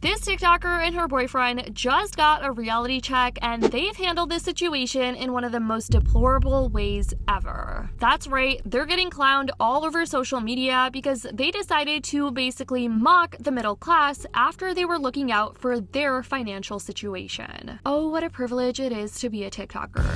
This TikToker and her boyfriend just got a reality check, and they've handled this situation in one of the most deplorable ways ever. That's right, they're getting clowned all over social media because they decided to basically mock the middle class after they were looking out for their financial situation. Oh, what a privilege it is to be a TikToker.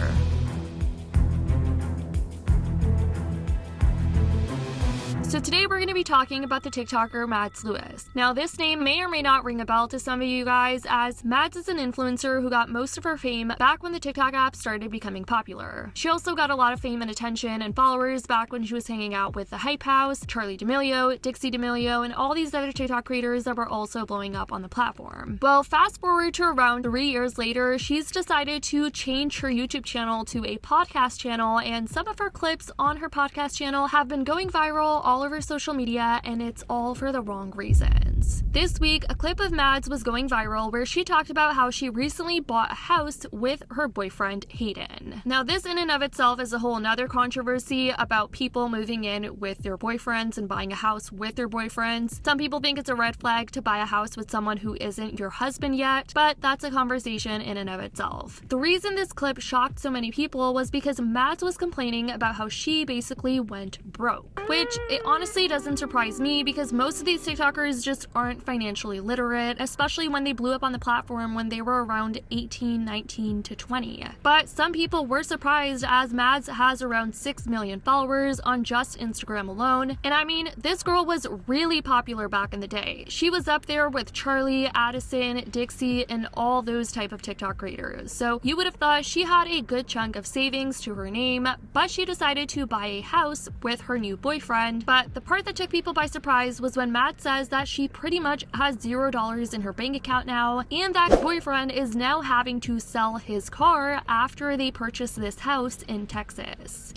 So today we're going to be talking about the TikToker Mads Lewis. Now this name may or may not ring a bell to some of you guys, as Mads is an influencer who got most of her fame back when the TikTok app started becoming popular. She also got a lot of fame and attention and followers back when she was hanging out with the Hype House, Charli D'Amelio, Dixie D'Amelio, and all these other TikTok creators that were also blowing up on the platform. Well, fast forward to around 3 years later, she's decided to change her YouTube channel to a podcast channel, and some of her clips on her podcast channel have been going viral all over social media, and it's all for the wrong reasons. This week, a clip of Mads was going viral where she talked about how she recently bought a house with her boyfriend Hayden. Now this in and of itself is a whole nother controversy about people moving in with their boyfriends and buying a house with their boyfriends. Some people think it's a red flag to buy a house with someone who isn't your husband yet, but that's a conversation in and of itself. The reason this clip shocked so many people was because Mads was complaining about how she basically went broke, which it honestly doesn't surprise me because most of these TikTokers just aren't financially literate, especially when they blew up on the platform when they were around 18, 19 to 20. But some people were surprised, as Mads has around 6 million followers on just Instagram alone. And I mean, this girl was really popular back in the day. She was up there with Charli, Addison, Dixie, and all those type of TikTok creators. So you would have thought she had a good chunk of savings to her name, but she decided to buy a house with her new boyfriend. But the part that took people by surprise was when Matt says that she pretty much has $0 in her bank account now, and that boyfriend is now having to sell his car after they purchased this house in Texas.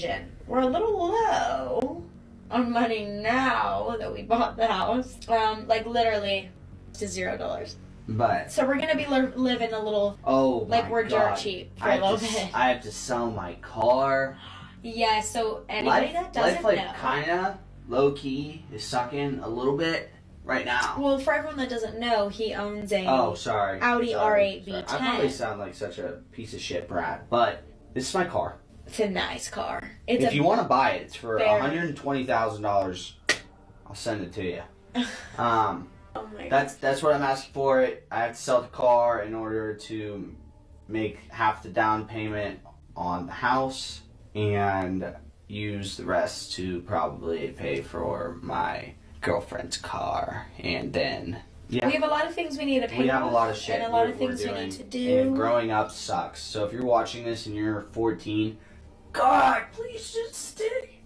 We're a little low on money now that we bought the house. Like literally to $0. But so we're gonna be living a little like we're dirt cheap for a little bit. I have to sell my car. Yeah, so anybody that doesn't know, kinda low-key is sucking a little bit right now. Well, for everyone that doesn't know, he owns a Audi R8 V10. I probably sound like such a piece of shit brat, but this is my car. It's a nice car. If you want to buy it, it's for $120,000. I'll send it to you. Oh my God. That's what I'm asking for it. I have to sell the car in order to make half the down payment on the house and use the rest to probably pay for my girlfriend's car, and then we have a lot of things we need to pay for. We have a lot of shit and a lot of things we need to do. And growing up sucks. So if you're watching this and you're 14, God, please just stay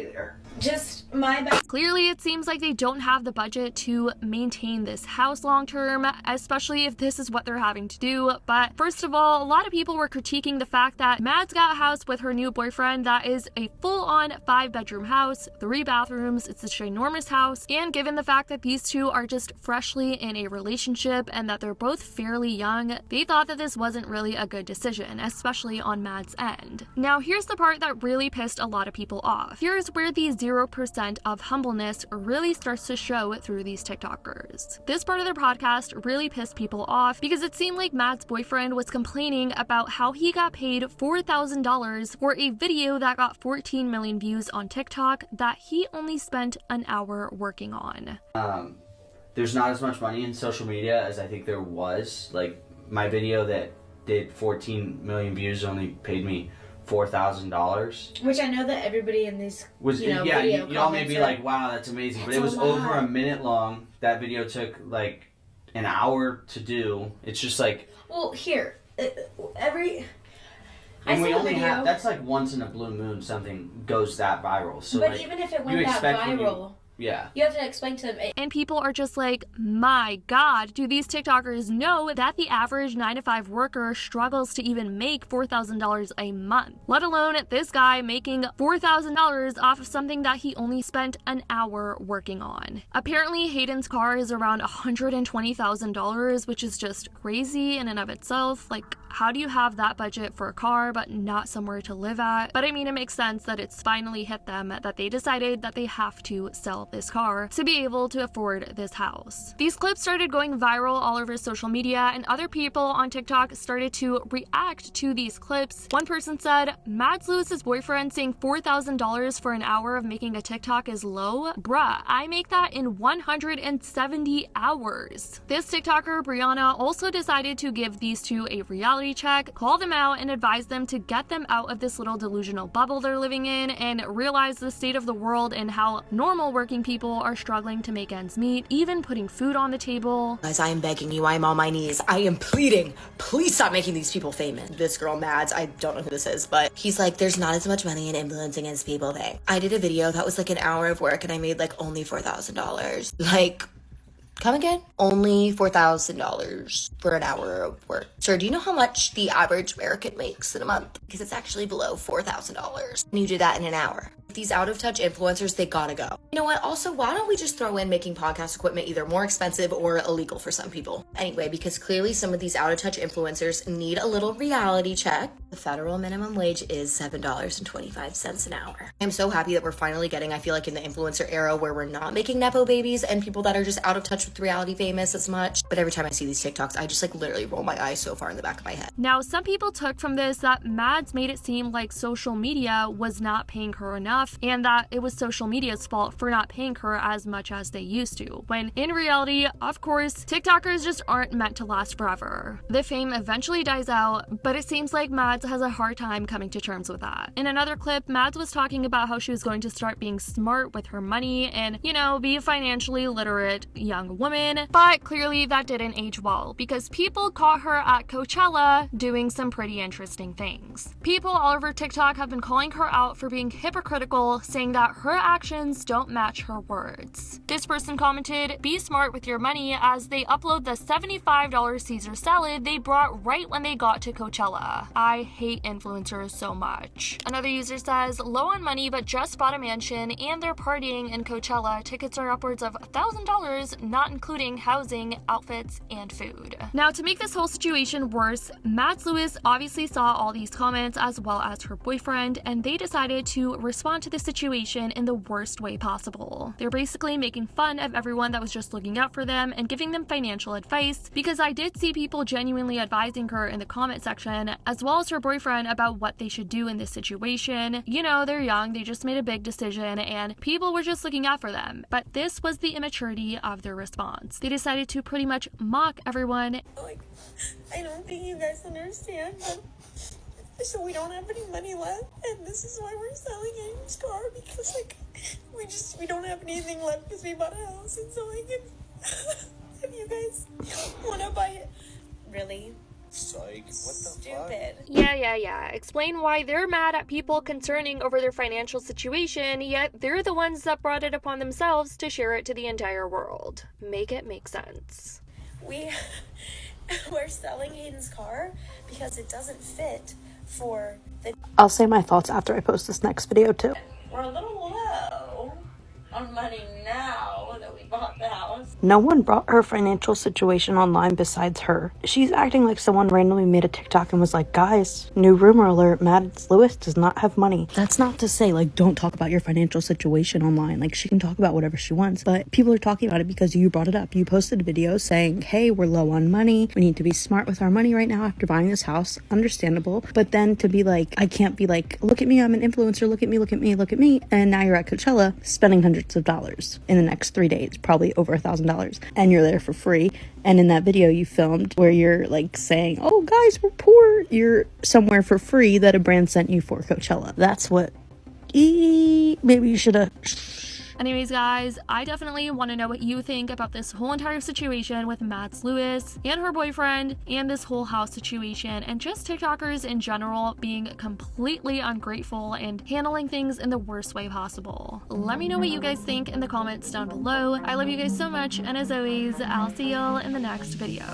there. Just my best. Clearly, it seems like they don't have the budget to maintain this house long term, especially if this is what they're having to do. But first of all, a lot of people were critiquing the fact that Mads got a house with her new boyfriend that is a full-on 5-bedroom house, 3 bathrooms, it's a ginormous house, and given the fact that these two are just freshly in a relationship and that they're both fairly young, they thought that this wasn't really a good decision, especially on Mads' end. Now, here's the part that really pissed a lot of people off. Here's where the 0% of humbleness really starts to show through these TikTokers. This part of their podcast really pissed people off because it seemed like Matt's boyfriend was complaining about how he got paid $4,000 for a video that got 14 million views on TikTok that he only spent an hour working on. There's not as much money in social media as I think there was. Like, my video that did 14 million views only paid me $4,000, which I know that everybody in these you all may be like, wow, that's amazing, but it was over a minute long. That video took like an hour to do. It's just like, well, here and we only have, that's like once in a blue moon something goes that viral. So but like, even if it went that viral, you have to explain to them. And people are just like, my God, do these TikTokers know that the average 9-to-5 worker struggles to even make $4,000 a month, let alone this guy making $4,000 off of something that he only spent an hour working on. Apparently, Hayden's car is around $120,000, which is just crazy in and of itself. Like, how do you have that budget for a car but not somewhere to live at? But I mean, it makes sense that it's finally hit them, that they decided that they have to sell this car to be able to afford this house. These clips started going viral all over social media, and other people on TikTok started to react to these clips. One person said, Mads Lewis's boyfriend saying $4,000 for an hour of making a TikTok is low? Bruh, I make that in 170 hours. This TikToker, Brianna, also decided to give these two a reality check, call them out, and advise them to get them out of this little delusional bubble they're living in and realize the state of the world and how normal working people are struggling to make ends meet, even putting food on the table. Guys, I am begging you, I am on my knees, I am pleading, please stop making these people famous. This girl, Mads, I don't know who this is, but he's like, there's not as much money in influencing as people think. I did a video that was like an hour of work and I made like only $4,000. Like, come again? Only $4,000 for an hour of work. Sir, do you know how much the average American makes in a month? Because it's actually below $4,000. And you did that in an hour. These out-of-touch influencers, they gotta go. You know what? Also, why don't we just throw in making podcast equipment either more expensive or illegal for some people? Anyway, because clearly some of these out-of-touch influencers need a little reality check. The federal minimum wage is $7.25 an hour. I'm so happy that we're finally getting, I feel like, in the influencer era where we're not making Nepo babies and people that are just out of touch with reality famous as much. But every time I see these TikToks, I just like literally roll my eyes so far in the back of my head. Now, some people took from this that Mads made it seem like social media was not paying her enough and that it was social media's fault for not paying her as much as they used to, when in reality, of course, TikTokers just aren't meant to last forever. The fame eventually dies out, but it seems like Mads has a hard time coming to terms with that. In another clip, Mads was talking about how she was going to start being smart with her money and, you know, be a financially literate young woman, but clearly that didn't age well because people caught her at Coachella doing some pretty interesting things. People all over TikTok have been calling her out for being hypocritical, saying that her actions don't match her words. This person commented, "Be smart with your money," as they upload the $75 Caesar salad they brought right when they got to Coachella. I hate influencers so much. Another user says, "Low on money but just bought a mansion and they're partying in Coachella. Tickets are upwards of $1,000, not including housing, outfits, and food." Now, to make this whole situation worse, Mads Lewis obviously saw all these comments as well as her boyfriend, and they decided to respond to the situation in the worst way possible. They're basically making fun of everyone that was just looking out for them and giving them financial advice, because I did see people genuinely advising her in the comment section, as well as her boyfriend, about what they should do in this situation. You know, they're young, they just made a big decision, and people were just looking out for them. But this was the immaturity of their response. They decided to pretty much mock everyone. Like, I don't think you guys understand, but so we don't have any money left, and this is why we're selling Aim's car, because like we don't have anything left because we bought a house, and so like if you guys want to buy it, really Psych, what the stupid. fuck? Yeah. Explain why they're mad at people concerning over their financial situation, yet they're the ones that brought it upon themselves to share it to the entire world. Make it make sense. We're selling Hayden's car because it doesn't fit for the... I'll say my thoughts after I post this next video too. We're a little low on money now that we bought the house. No one brought her financial situation online besides her. She's acting like someone randomly made a TikTok and was like, guys, new rumor alert, Mads Lewis does not have money. That's not to say, like, don't talk about your financial situation online. Like, she can talk about whatever she wants, but people are talking about it because you brought it up. You posted a video saying, hey, we're low on money. We need to be smart with our money right now after buying this house. Understandable. But then to be like, I can't be like, look at me, I'm an influencer, look at me, look at me, look at me. And now you're at Coachella spending hundreds of dollars in the next 3 days, probably over $1,000. And you're there for free. And in that video you filmed where you're like saying, oh guys, we're poor, you're somewhere for free that a brand sent you for Coachella. That's what maybe you should have. Anyways, guys, I definitely want to know what you think about this whole entire situation with Mads Lewis and her boyfriend and this whole house situation, and just TikTokers in general being completely ungrateful and handling things in the worst way possible. Let me know what you guys think in the comments down below. I love you guys so much, and as always, I'll see y'all in the next video.